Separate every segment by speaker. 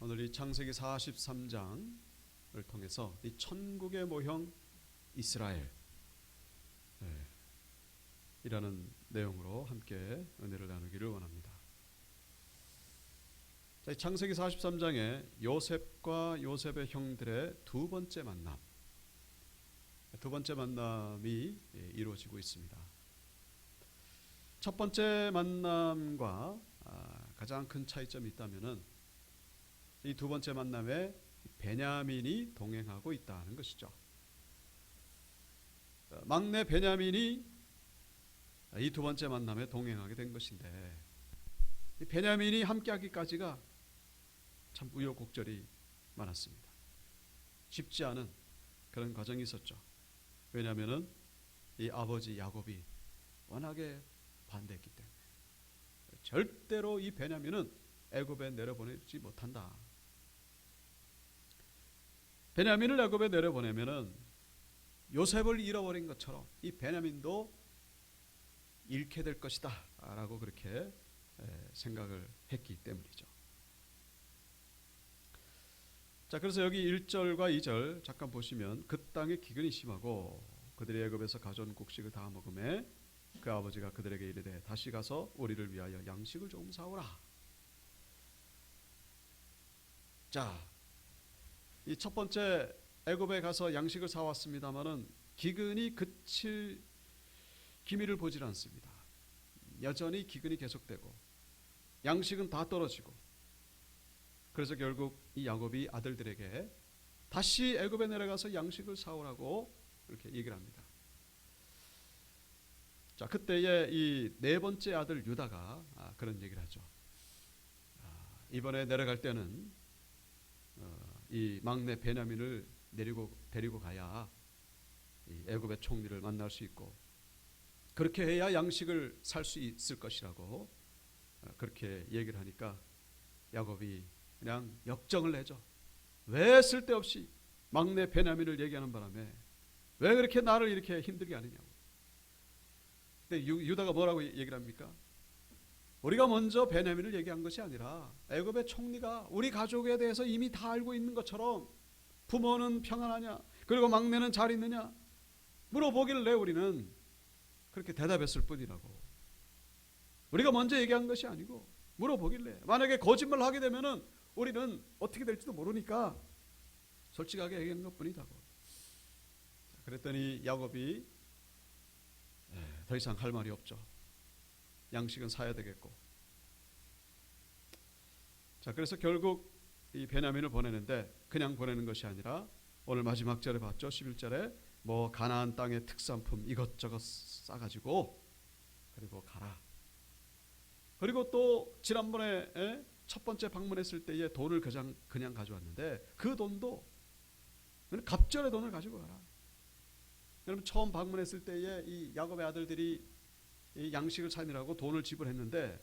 Speaker 1: 오늘 이 창세기 43장을 통해서 이 천국의 모형 이스라엘 이라는 내용으로 함께 은혜를 나누기를 원합니다. 자, 창세기 43장에 요셉과 요셉의 형들의 두 번째 만남이 이루어지고 있습니다. 첫 번째 만남과 가장 큰 차이점이 있다면은 이 두 번째 만남에 베냐민이 동행하고 있다는 것이죠. 막내 베냐민이 이 두 번째 만남에 동행하게 된 것인데, 이 베냐민이 함께하기까지가 참 우여곡절이 많았습니다. 쉽지 않은 그런 과정이 있었죠. 왜냐하면은 이 아버지 야곱이 워낙에 반대했기 때문에 절대로 이 베냐민은 애굽에 내려보내지 못한다. 베냐민을 애굽에 내려보내면은 요셉을 잃어버린 것처럼 이 베냐민도 잃게 될 것이다 라고 그렇게 생각을 했기 때문이죠. 자, 그래서 여기 1절과 2절 잠깐 보시면, 그 땅에 기근이 심하고 그들이 애굽에서 가져온 곡식을 다 먹음에 그 아버지가 그들에게 이르되 다시 가서 우리를 위하여 양식을 조금 사오라. 자, 이 첫 번째 애굽에 가서 양식을 사왔습니다마는 기근이 그칠 기미를 보질 않습니다. 여전히 기근이 계속되고 양식은 다 떨어지고, 그래서 결국 이 야곱이 아들들에게 다시 애굽에 내려가서 양식을 사오라고 이렇게 얘기를 합니다. 자, 그때에 이 네 번째 아들 유다가 그런 얘기를 하죠. 이번에 내려갈 때는 이 막내 베냐민을 데리고 가야 이 애굽의 총리를 만날 수 있고, 그렇게 해야 양식을 살 수 있을 것이라고 그렇게 얘기를 하니까 야곱이 그냥 역정을 내죠. 왜 쓸데없이 막내 베냐민을 얘기하는 바람에 왜 그렇게 나를 이렇게 힘들게 하느냐고. 근데 유다가 뭐라고 얘기를 합니까? 우리가 먼저 베냐민을 얘기한 것이 아니라 애굽의 총리가 우리 가족에 대해서 이미 다 알고 있는 것처럼 부모는 평안하냐, 그리고 막내는 잘 있느냐 물어보길래 우리는 그렇게 대답했을 뿐이라고. 우리가 먼저 얘기한 것이 아니고 물어보길래, 만약에 거짓말을 하게 되면은 우리는 어떻게 될지도 모르니까 솔직하게 얘기한 것뿐이다고. 그랬더니 야곱이 더 이상 할 말이 없죠. 양식은 사야 되겠고. 자, 그래서 결국 이 베냐민을 보내는데 그냥 보내는 것이 아니라 오늘 마지막 절에 봤죠. 11절에 뭐 가나안 땅의 특산품 이것저것 싸가지고 그리고 가라. 그리고 또 지난번에 첫 번째 방문했을 때에 돈을 그냥 가져왔는데 그 돈도 갑절의 돈을 가지고 가라. 여러분, 처음 방문했을 때에 이 야곱의 아들들이 이 양식을 사느라고 돈을 지불했는데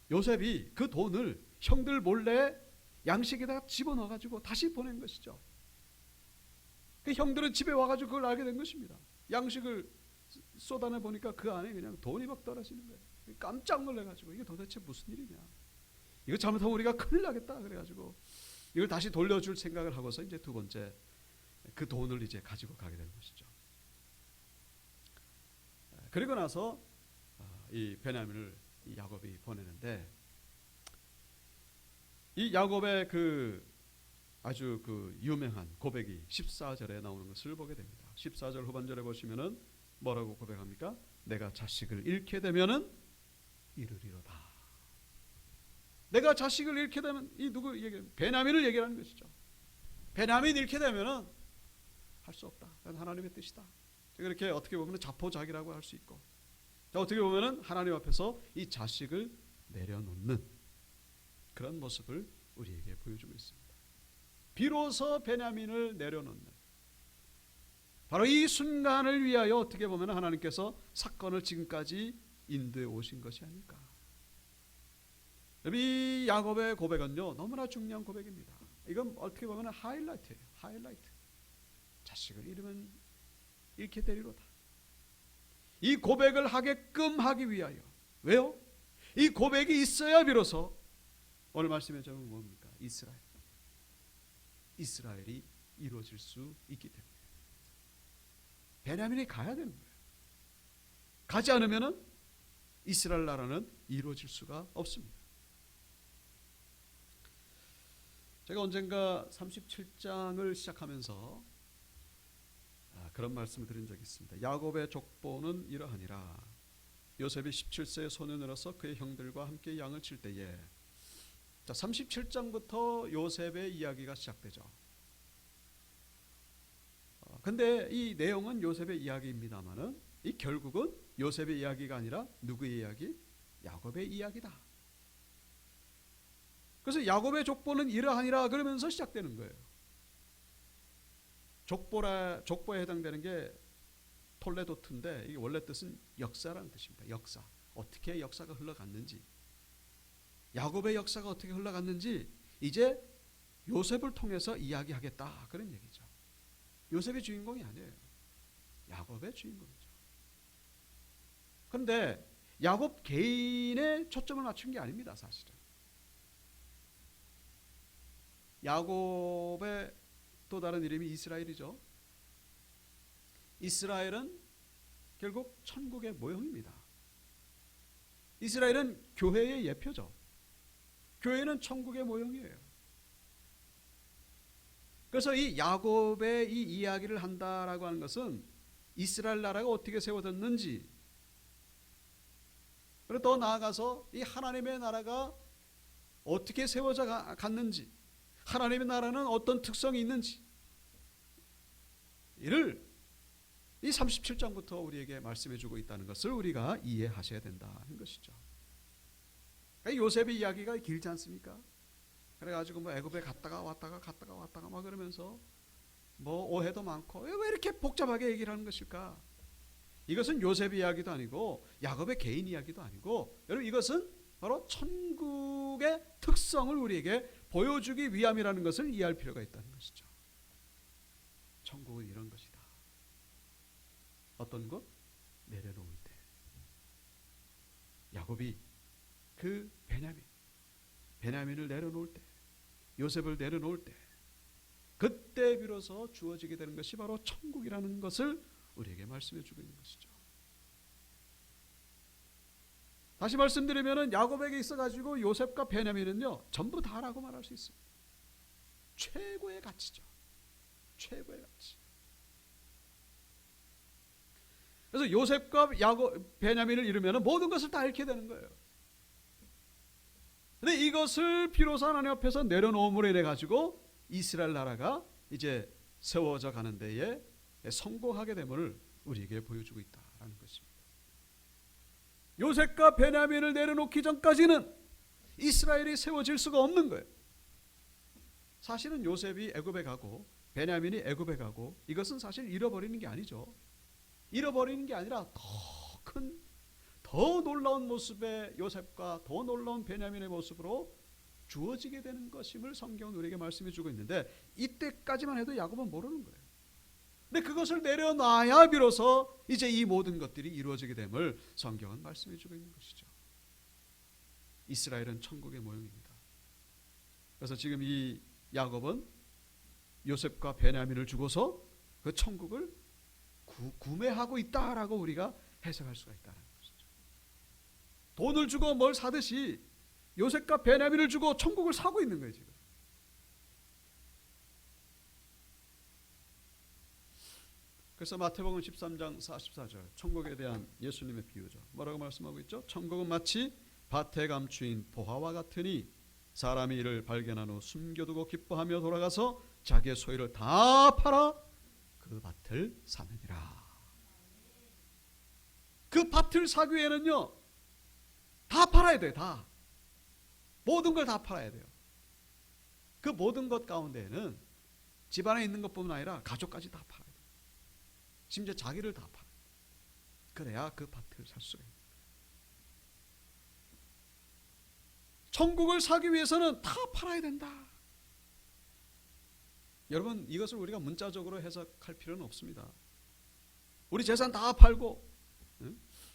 Speaker 1: 요셉이 그 돈을 형들 몰래 양식에다가 집어넣어가지고 다시 보낸 것이죠. 그 형들은 집에 와가지고 그걸 알게 된 것입니다. 양식을 쏟아내 보니까 그 안에 그냥 돈이 막 떨어지는 거예요. 깜짝 놀래가지고 이게 도대체 무슨 일이냐, 이거 잘못하면 우리가 큰일 나겠다 그래가지고 이걸 다시 돌려줄 생각을 하고서 이제 두 번째 그 돈을 이제 가지고 가게 된 것이죠. 그리고 나서 이 베냐민을 이 야곱이 보내는데, 이 야곱의 그 아주 그 유명한 고백이 14절에 나오는 것을 보게 됩니다. 14절 후반절에 보시면은 뭐라고 고백합니까? 내가 자식을 잃게 되면은 이르리로다. 내가 자식을 잃게 되면, 이 누구 얘기? 베냐민을 얘기하는 것이죠. 베냐민 잃게 되면은 할 수 없다. 그건 하나님의 뜻이다. 이렇게 어떻게 보면 자포자기라고 할 수 있고, 어떻게 보면은 하나님 앞에서 이 자식을 내려놓는 그런 모습을 우리에게 보여주고 있습니다. 비로소 베냐민을 내려놓는, 바로 이 순간을 위하여 어떻게 보면 하나님께서 사건을 지금까지 인도해 오신 것이 아닐까. 이 야곱의 고백은요 너무나 중요한 고백입니다. 이건 어떻게 보면 하이라이트예요. 하이라이트. 자식을 잃으면 잃게 되리로다. 이 고백을 하게끔 하기 위하여. 왜요? 이 고백이 있어야 비로소 오늘 말씀의 제목은 뭡니까? 이스라엘. 이스라엘이 이루어질 수 있기 때문에 베냐민이 가야 되는 거예요. 가지 않으면은 이스라엘 나라는 이루어질 수가 없습니다. 제가 언젠가 37장을 시작하면서 그런 말씀을 드린 적이 있습니다. 야곱의 족보는 이러하니라. 요셉이 17세에 소년으로서 그의 형들과 함께 양을 칠 때에, 자 37장부터 요셉의 이야기가 시작되죠. 근데 이 내용은 요셉의 이야기입니다만은 이 결국은 요셉의 이야기가 아니라 누구의 이야기? 야곱의 이야기다. 그래서 야곱의 족보는 이러하니라 그러면서 시작되는 거예요. 족보에 해당되는 게 톨레도트인데 이게 원래 뜻은 역사라는 뜻입니다. 역사. 어떻게 역사가 흘러갔는지, 야곱의 역사가 어떻게 흘러갔는지 이제 요셉을 통해서 이야기하겠다 그런 얘기죠. 요셉이 주인공이 아니에요. 야곱의 주인공이죠. 그런데 야곱 개인의 초점을 맞춘 게 아닙니다. 사실은 야곱의 또 다른 이름이 이스라엘이죠. 이스라엘은 결국 천국의 모형입니다. 이스라엘은 교회의 예표죠. 교회는 천국의 모형이에요. 그래서 이 야곱의 이 이야기를 한다라고 하는 것은 이스라엘 나라가 어떻게 세워졌는지, 그리고 더 나아가서 이 하나님의 나라가 어떻게 세워져 갔는지, 하나님의 나라는 어떤 특성이 있는지, 이를 이 37장부터 우리에게 말씀해 주고 있다는 것을 우리가 이해하셔야 된다는 것이죠. 그러니까 요셉의 이야기가 길지 않습니까? 그래가지고 뭐 애굽에 갔다가 왔다가 막 그러면서 뭐 오해도 많고, 왜 이렇게 복잡하게 얘기를 하는 것일까? 이것은 요셉의 이야기도 아니고 야곱의 개인 이야기도 아니고, 여러분 이것은 바로 천국의 특성을 우리에게 보여주기 위함이라는 것을 이해할 필요가 있다는 것이죠. 천국은 이런 것이다. 어떤 것? 내려놓을 때. 야곱이 그 베냐민을 내려놓을 때, 요셉을 내려놓을 때, 그때 비로소 주어지게 되는 것이 바로 천국이라는 것을 우리에게 말씀해 주고 있는 것이죠. 다시 말씀드리면 야곱에게 있어가지고 요셉과 베냐민은요 전부 다라고 말할 수 있습니다. 최고의 가치죠. 최고의 가치. 그래서 요셉과 베냐민을 잃으면 모든 것을 다 잃게 되는 거예요. 근데 이것을 비로소 하나님 앞에서 내려놓음으로 인해 가지고 이스라엘 나라가 이제 세워져 가는 데에 성공하게 됨을 우리에게 보여주고 있다라는 것입니다. 요셉과 베냐민을 내려놓기 전까지는 이스라엘이 세워질 수가 없는 거예요. 사실은 요셉이 애굽에 가고 베냐민이 애굽에 가고 이것은 사실 잃어버리는 게 아니죠. 잃어버리는 게 아니라 더 놀라운 모습의 요셉과 더 놀라운 베냐민의 모습으로 주어지게 되는 것임을 성경은 우리에게 말씀해 주고 있는데, 이때까지만 해도 야곱은 모르는 거예요. 근데 그것을 내려놔야 비로소 이제 이 모든 것들이 이루어지게 됨을 성경은 말씀해 주고 있는 것이죠. 이스라엘은 천국의 모형입니다. 그래서 지금 이 야곱은 요셉과 베냐민을 주고서 그 천국을 구매하고 있다라고 우리가 해석할 수가 있다는 것이죠. 돈을 주고 뭘 사듯이 요셉과 베냐민을 주고 천국을 사고 있는 거예요 지금. 그래서 마태복음 13장 44절 천국에 대한 예수님의 비유죠. 뭐라고 말씀하고 있죠? 천국은 마치 밭에 감추인 보화와 같으니 사람이 이를 발견한 후 숨겨두고 기뻐하며 돌아가서 자기의 소유를 다 팔아 그 밭을 사느니라. 그 밭을 사기 위해는요 다 팔아야 돼요. 다. 모든 걸 다 팔아야 돼요. 그 모든 것 가운데에는 집안에 있는 것뿐만 아니라 가족까지 다 팔아야 돼요. 심지어 자기를 다 팔아야 돼요. 그래야 그 밭을 살 수가 있는 거예요. 천국을 사기 위해서는 다 팔아야 된다. 여러분 이것을 우리가 문자적으로 해석할 필요는 없습니다. 우리 재산 다 팔고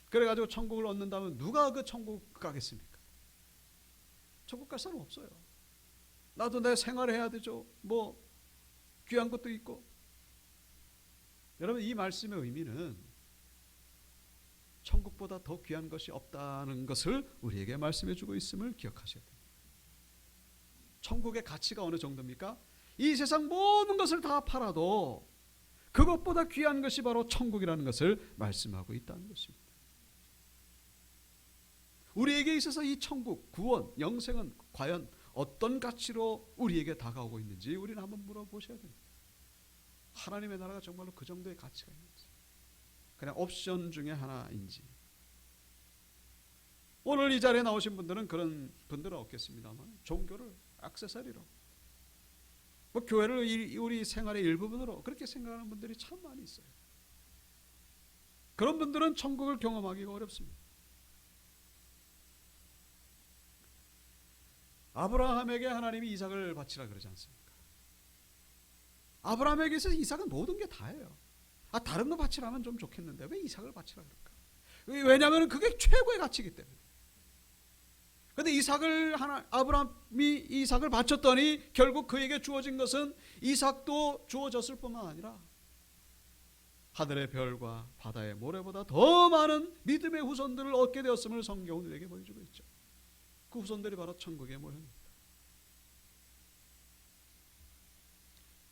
Speaker 1: 그래가지고 천국을 얻는다면 누가 그 천국 가겠습니까? 천국 갈 사람 없어요. 나도 내 생활을 해야 되죠. 뭐 귀한 것도 있고. 여러분, 이 말씀의 의미는 천국보다 더 귀한 것이 없다는 것을 우리에게 말씀해 주고 있음을 기억하셔야 됩니다. 천국의 가치가 어느 정도입니까? 이 세상 모든 것을 다 팔아도 그것보다 귀한 것이 바로 천국이라는 것을 말씀하고 있다는 것입니다. 우리에게 있어서 이 천국, 구원, 영생은 과연 어떤 가치로 우리에게 다가오고 있는지 우리는 한번 물어보셔야 됩니다. 하나님의 나라가 정말로 그 정도의 가치가 있는지, 그냥 옵션 중에 하나인지. 오늘 이 자리에 나오신 분들은 그런 분들은 없겠습니다만 종교를 액세서리로, 뭐 교회를 우리 생활의 일부분으로 그렇게 생각하는 분들이 참 많이 있어요. 그런 분들은 천국을 경험하기가 어렵습니다. 아브라함에게 하나님이 이삭을 바치라 그러지 않습니까? 아브라함에게 있어서 이삭은 모든 게 다예요. 다른 거 바치라면 좀 좋겠는데 왜 이삭을 바치라 그럴까? 왜냐하면 그게 최고의 가치이기 때문에. 그런데 아브라함이 이삭을 바쳤더니 결국 그에게 주어진 것은 이삭도 주어졌을 뿐만 아니라 하늘의 별과 바다의 모래보다 더 많은 믿음의 후손들을 얻게 되었음을 성경은 우리에게 보여주고 있죠. 그 후손들이 바로 천국의 모형입니다.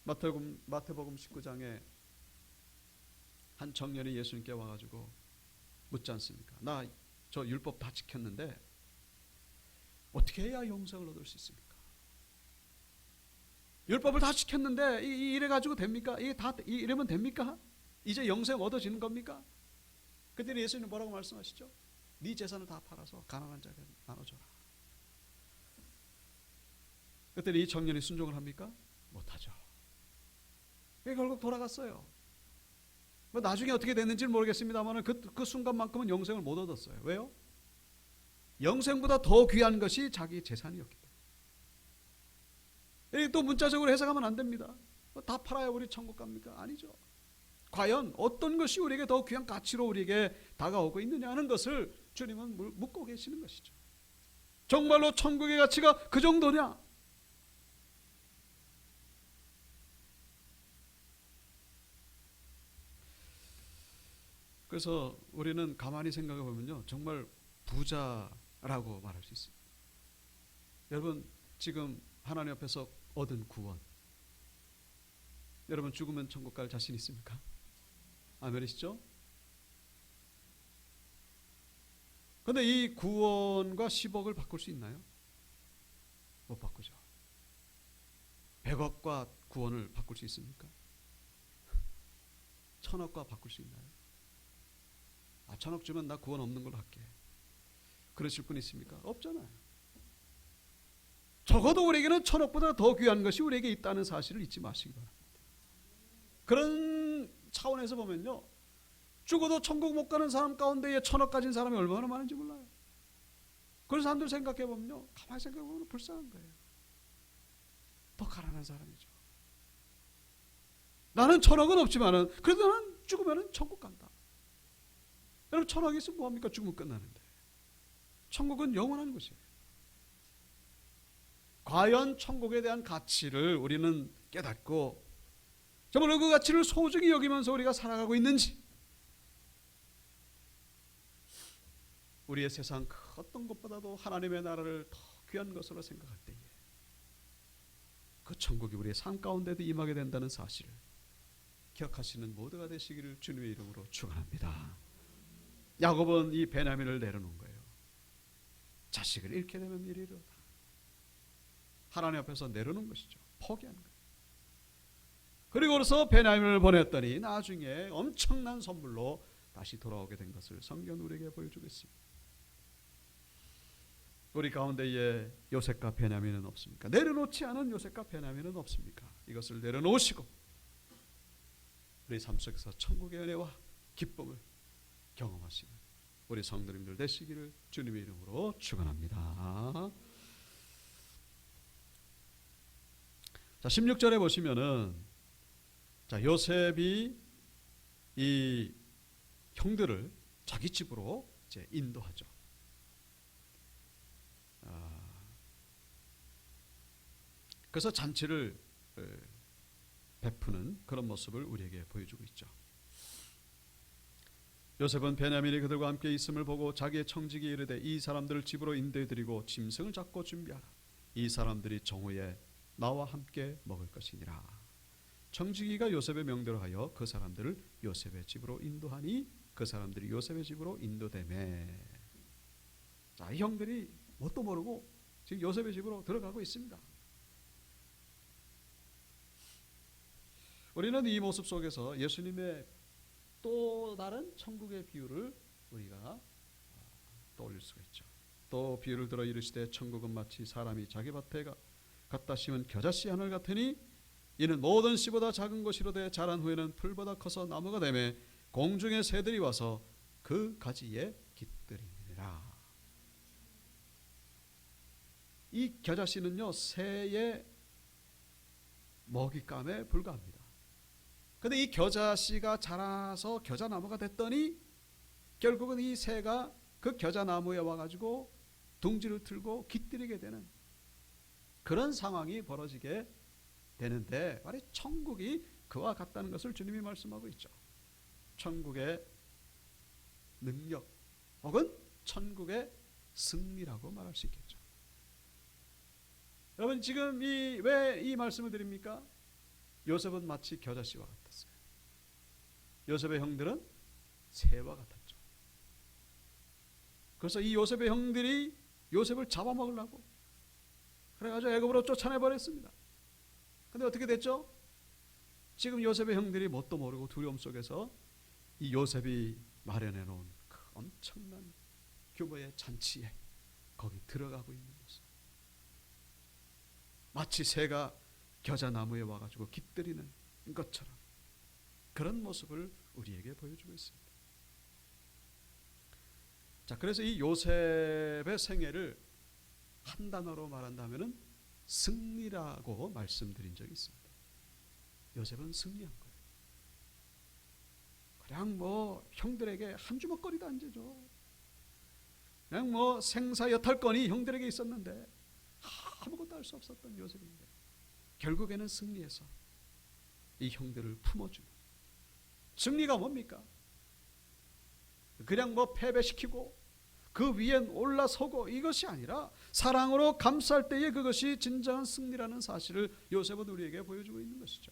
Speaker 1: 마태복음 19장에 한 청년이 예수님께 와가지고 묻지 않습니까? 나 저 율법 다 지켰는데 어떻게 해야 영생을 얻을 수 있습니까? 율법을 다 지켰는데 이래가지고 됩니까? 이러면 됩니까? 이제 영생 얻어지는 겁니까? 그때 예수님 뭐라고 말씀하시죠? 네 재산을 다 팔아서 가난한 자에게 나눠줘라. 그때 이 청년이 순종을 합니까? 못하죠. 결국 돌아갔어요. 뭐 나중에 어떻게 됐는지는 모르겠습니다만 그 순간만큼은 영생을 못 얻었어요. 왜요? 영생보다 더 귀한 것이 자기 재산이었기 때문에. 또 문자적으로 해석하면 안 됩니다. 다 팔아야 우리 천국 갑니까? 아니죠. 과연 어떤 것이 우리에게 더 귀한 가치로 우리에게 다가오고 있느냐 하는 것을 주님은 묻고 계시는 것이죠. 정말로 천국의 가치가 그 정도냐? 그래서 우리는 가만히 생각해 보면요, 정말 부자라고 말할 수 있습니다. 여러분, 지금 하나님 앞에서 얻은 구원, 여러분 죽으면 천국 갈 자신 있습니까? 아멘이시죠? 그런데 이 구원과 10억을 바꿀 수 있나요? 못 바꾸죠. 100억과 구원을 바꿀 수 있습니까? 1000억과 바꿀 수 있나요? 1000억 주면 나 구원 없는 걸로 할게. 그러실 분 있습니까? 없잖아요. 적어도 우리에게는 1000억보다 더 귀한 것이 우리에게 있다는 사실을 잊지 마시기 바랍니다. 그런 차원에서 보면요, 죽어도 천국 못 가는 사람 가운데에 1000억 가진 사람이 얼마나 많은지 몰라요. 그런 사람들 생각해 보면요, 가만히 생각해 보면 불쌍한 거예요. 더 가난한 사람이죠. 나는 1000억은 없지만은 그래도 나는 죽으면은 천국 간다. 여러분, 1000억이 있으면 뭐합니까? 죽으면 끝나는데. 천국은 영원한 곳이에요. 과연 천국에 대한 가치를 우리는 깨닫고 정말로 그 가치를 소중히 여기면서 우리가 살아가고 있는지, 우리의 세상 그 어떤 것보다도 하나님의 나라를 더 귀한 것으로 생각할 때에 그 천국이 우리의 삶 가운데도 임하게 된다는 사실을 기억하시는 모두가 되시기를 주님의 이름으로 축원합니다. 야곱은 이 베냐민을 내려놓은 거예요. 자식을 잃게 되면 이리로다. 하나님 앞에서 내려놓은 것이죠. 포기한 거예요. 그리고서 베냐민을 보냈더니 나중에 엄청난 선물로 다시 돌아오게 된 것을 성경은 우리에게 보여주고 있습니다. 우리 가운데에 요셉과 베냐민은 없습니까? 내려놓지 않은 요셉과 베냐민은 없습니까? 이것을 내려놓으시고 우리 삶 속에서 천국의 은혜와 기쁨을 경험하시는 우리 성도님들 되시기를 주님의 이름으로 축원합니다. 자, 16절에 보시면은, 자, 요셉이 이 형들을 자기 집으로 이제 인도하죠. 그래서 잔치를 베푸는 그런 모습을 우리에게 보여주고 있죠. 요셉은 베냐민이 그들과 함께 있음을 보고 자기의 청지기에 이르되 이 사람들을 집으로 인도해드리고 짐승을 잡고 준비하라. 이 사람들이 정오에 나와 함께 먹을 것이니라. 청지기가 요셉의 명대로 하여 그 사람들을 요셉의 집으로 인도하니 그 사람들이 요셉의 집으로 인도되매. 자, 이 형들이 뭣도 모르고 지금 요셉의 집으로 들어가고 있습니다. 우리는 이 모습 속에서 예수님의 또 다른 천국의 비유를 우리가 떠올릴 수가 있죠. 또 비유를 들어 이르시되 천국은 마치 사람이 자기 밭에 갖다 심은 겨자씨 하늘 같으니 이는 모든 씨보다 작은 것이로되 자란 후에는 풀보다 커서 나무가 되매 공중의 새들이 와서 그 가지에 깃들이니라. 이 겨자씨는요, 새의 먹잇감에 불과합니다. 근데 이 겨자씨가 자라서 겨자나무가 됐더니 결국은 이 새가 그 겨자나무에 와가지고 둥지를 틀고 깃들이게 되는 그런 상황이 벌어지게 되는데, 바로 천국이 그와 같다는 것을 주님이 말씀하고 있죠. 천국의 능력 혹은 천국의 승리라고 말할 수 있겠죠. 여러분, 지금 왜 이 말씀을 드립니까? 요셉은 마치 겨자씨와 같았어요. 요셉의 형들은 새와 같았죠. 그래서 이 요셉의 형들이 요셉을 잡아먹으려고 그래가지고 애굽으로 쫓아내버렸습니다. 근데 어떻게 됐죠? 지금 요셉의 형들이 뭣도 모르고 두려움 속에서 이 요셉이 마련해 놓은 그 엄청난 규모의 잔치에 거기 들어가고 있는 모습. 마치 새가 겨자나무에 와가지고 깃들이는 것처럼 그런 모습을 우리에게 보여주고 있습니다. 자, 그래서 이 요셉의 생애를 한 단어로 말한다면은 승리라고 말씀드린 적이 있습니다. 요셉은 승리한 거예요. 그냥 형들에게 한 주먹거리도 안 되죠. 그냥 생사여탈권이 형들에게 있었는데 아무것도 할 수 없었던 요셉인데 결국에는 승리해서 이 형들을 품어주는 승리가 뭡니까? 그냥 패배시키고 그 위에 올라서고 이것이 아니라 사랑으로 감쌀 때에 그것이 진정한 승리라는 사실을 요셉은 우리에게 보여주고 있는 것이죠.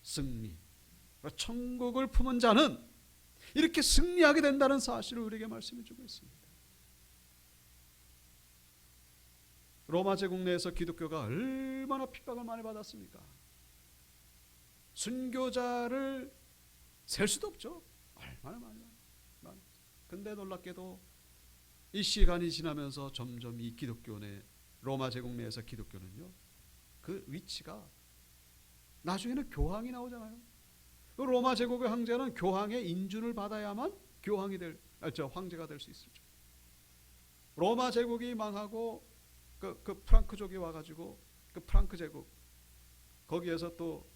Speaker 1: 승리, 천국을 품은 자는 이렇게 승리하게 된다는 사실을 우리에게 말씀해 주고 있습니다. 로마 제국 내에서 기독교가 얼마나 핍박을 많이 받았습니까? 순교자를 셀 수도 없죠. 얼마나 많이. 근데 놀랍게도 이 시간이 지나면서 점점 이 기독교의 로마 제국 내에서 기독교는요, 그 위치가 나중에는 교황이 나오잖아요. 로마 제국의 황제는 교황의 인준을 받아야만 황제가 될 수 있었죠. 로마 제국이 망하고 그 프랑크족이 와가지고 그 프랑크 제국 거기에서 또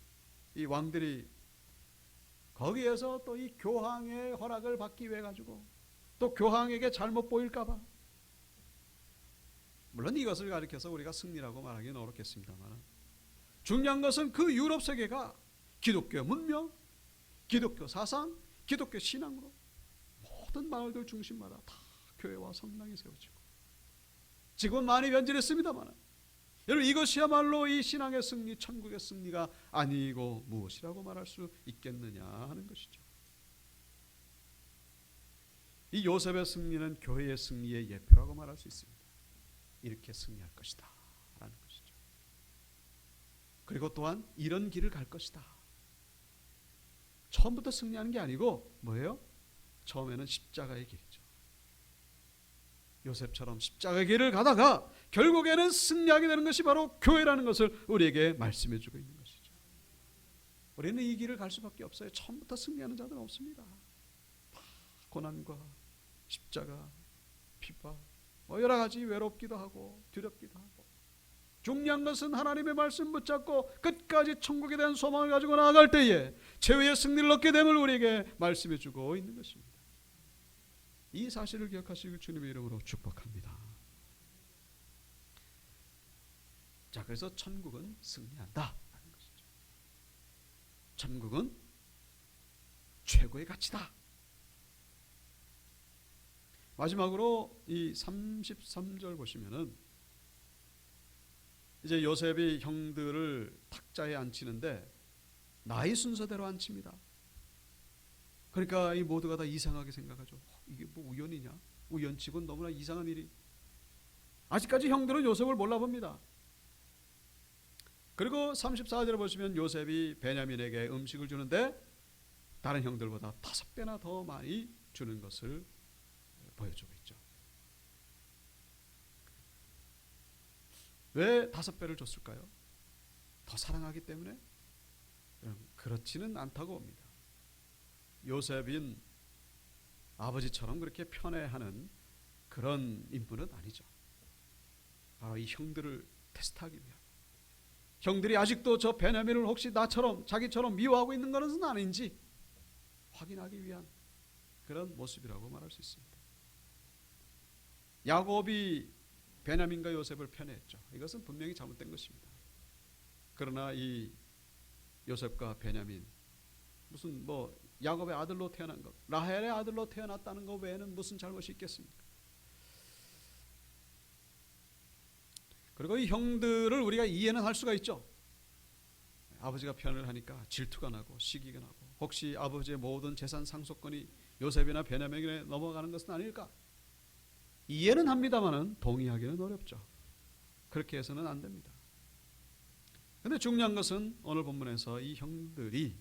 Speaker 1: 이 왕들이 거기에서 또 이 교황의 허락을 받기 위해 가지고 또 교황에게 잘못 보일까봐, 물론 이것을 가리켜서 우리가 승리라고 말하기는 어렵겠습니다만 중요한 것은 그 유럽 세계가 기독교 문명, 기독교 사상, 기독교 신앙으로 모든 마을들 중심마다 다 교회와 성당이 세워지고 지금은 많이 변질했습니다만 여러분, 이것이야말로 이 신앙의 승리, 천국의 승리가 아니고 무엇이라고 말할 수 있겠느냐 하는 것이죠. 이 요셉의 승리는 교회의 승리의 예표라고 말할 수 있습니다. 이렇게 승리할 것이다 라는 것이죠. 그리고 또한 이런 길을 갈 것이다. 처음부터 승리하는 게 아니고 뭐예요? 처음에는 십자가의 길이죠. 요셉처럼 십자가의 길을 가다가 결국에는 승리하게 되는 것이 바로 교회라는 것을 우리에게 말씀해 주고 있는 것이죠. 우리는 이 길을 갈 수밖에 없어요. 처음부터 승리하는 자들은 없습니다. 고난과 십자가, 핍박, 여러 가지 외롭기도 하고 두렵기도 하고, 중요한 것은 하나님의 말씀 붙잡고 끝까지 천국에 대한 소망을 가지고 나아갈 때에 최후의 승리를 얻게 됨을 우리에게 말씀해 주고 있는 것입니다. 이 사실을 기억하시길 주님의 이름으로 축복합니다. 자, 그래서 천국은 승리한다라는 것이죠. 천국은 최고의 가치다. 마지막으로 이 33절 보시면은 이제 요셉이 형들을 탁자에 앉히는데 나이 순서대로 앉힙니다. 그러니까 이 모두가 다 이상하게 생각하죠. 이게 뭐 우연이냐? 우연치곤 너무나 이상한 일이. 아직까지 형들은 요셉을 몰라봅니다. 그리고 34절에 보시면 요셉이 베냐민에게 음식을 주는데 다른 형들보다 5배나 더 많이 주는 것을 보여주고 있죠. 왜 5배를 줬을까요? 더 사랑하기 때문에? 그렇지는 않다고 봅니다. 요셉인 아버지처럼 그렇게 편애하는 그런 인물은 아니죠. 바로 이 형들을 테스트하기 위한, 형들이 아직도 저 베냐민을 혹시 나처럼 자기처럼 미워하고 있는 것은 아닌지 확인하기 위한 그런 모습이라고 말할 수 있습니다. 야곱이 베냐민과 요셉을 편애했죠. 이것은 분명히 잘못된 것입니다. 그러나 이 요셉과 베냐민, 무슨 뭐 야곱의 아들로 태어난 것, 라헬의 아들로 태어났다는 것 외에는 무슨 잘못이 있겠습니까? 그리고 이 형들을 우리가 이해는 할 수가 있죠. 아버지가 편을 하니까 질투가 나고 시기가 나고, 혹시 아버지의 모든 재산 상속권이 요셉이나 베냐민에게 넘어가는 것은 아닐까? 이해는 합니다만은 동의하기는 어렵죠. 그렇게 해서는 안 됩니다. 그런데 중요한 것은 오늘 본문에서 이 형들이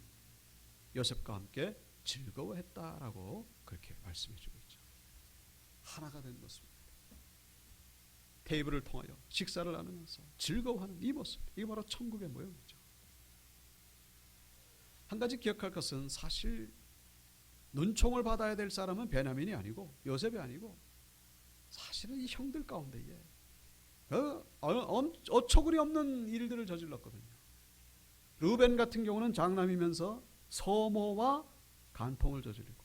Speaker 1: 요셉과 함께 즐거워했다라고 그렇게 말씀해 주고 있죠. 하나가 된 모습입니다. 테이블을 통하여 식사를 나누면서 즐거워하는 이 모습, 이게 바로 천국의 모형이죠. 한 가지 기억할 것은 사실 눈총을 받아야 될 사람은 베냐민이 아니고 요셉이 아니고 사실은 이 형들 가운데에 어처구니 없는 일들을 저질렀거든요. 르벤 같은 경우는 장남이면서 서모와 간통을 저지르고,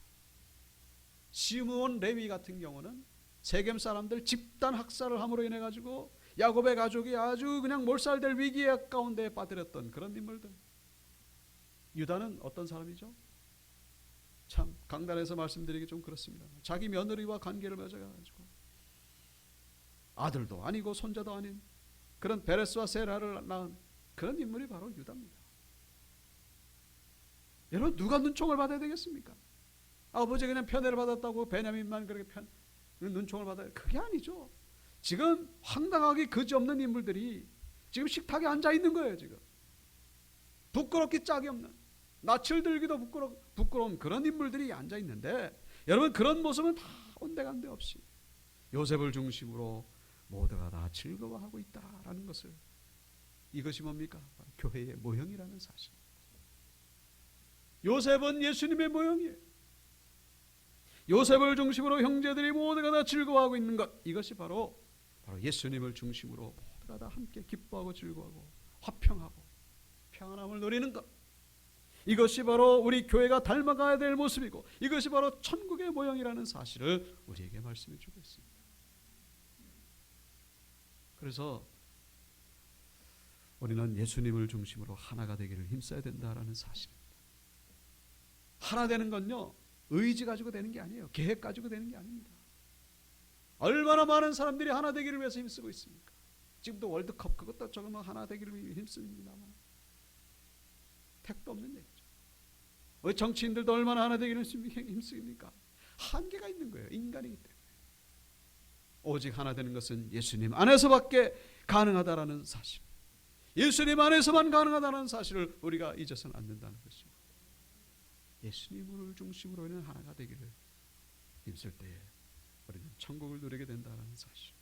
Speaker 1: 시므온 레위 같은 경우는 세겜 사람들 집단 학살을 함으로 인해 가지고 야곱의 가족이 아주 그냥 몰살될 위기에 가운데 빠뜨렸던 그런 인물들. 유다는 어떤 사람이죠? 참 강단에서 말씀드리기 좀 그렇습니다. 자기 며느리와 관계를 맺어가지고 아들도 아니고 손자도 아닌 그런 베레스와 세라를 낳은 그런 인물이 바로 유다입니다. 여러분, 누가 눈총을 받아야 되겠습니까? 아버지 그냥 편애를 받았다고 베냐민만 그렇게 눈총을 받아야, 그게 아니죠. 지금 황당하게 그지없는 인물들이 지금 식탁에 앉아 있는 거예요. 지금 부끄럽기 짝이 없는, 낯을 들기도 부끄러운 그런 인물들이 앉아 있는데, 여러분 그런 모습은 다 온데간데 없이 요셉을 중심으로 모두가 다 즐거워하고 있다라는 것을, 이것이 뭡니까? 교회의 모형이라는 사실. 요셉은 예수님의 모형이에요. 요셉을 중심으로 형제들이 모두가 다 즐거워하고 있는 것, 이것이 바로 예수님을 중심으로 모두가 다 함께 기뻐하고 즐거워하고 화평하고 평안함을 누리는 것, 이것이 바로 우리 교회가 닮아가야 될 모습이고, 이것이 바로 천국의 모형이라는 사실을 우리에게 말씀해 주고 있습니다. 그래서 우리는 예수님을 중심으로 하나가 되기를 힘써야 된다라는 사실입니다. 하나 되는 건요, 의지 가지고 되는 게 아니에요. 계획 가지고 되는 게 아닙니다. 얼마나 많은 사람들이 하나 되기를 위해서 힘쓰고 있습니까? 지금도 월드컵 그것도 조금 하나 되기를 위해 힘씁니다만 택도 없는 얘기죠. 우리 정치인들도 얼마나 하나 되기를 힘씁니까? 한계가 있는 거예요. 인간이기 때문에. 오직 하나 되는 것은 예수님 안에서밖에 가능하다라는 사실, 예수님 안에서만 가능하다는 사실을 우리가 잊어서는 안 된다는 것입니다. 예수님을 중심으로 있는 하나가 되기를 힘쓸 때에 우리는 천국을 누리게 된다는 사실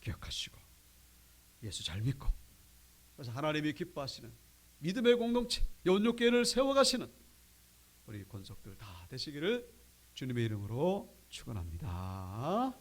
Speaker 1: 기억하시고, 예수 잘 믿고, 그래서 하나님이 기뻐하시는 믿음의 공동체, 연육교회를 세워가시는 우리 권속들 다 되시기를 주님의 이름으로 축원합니다.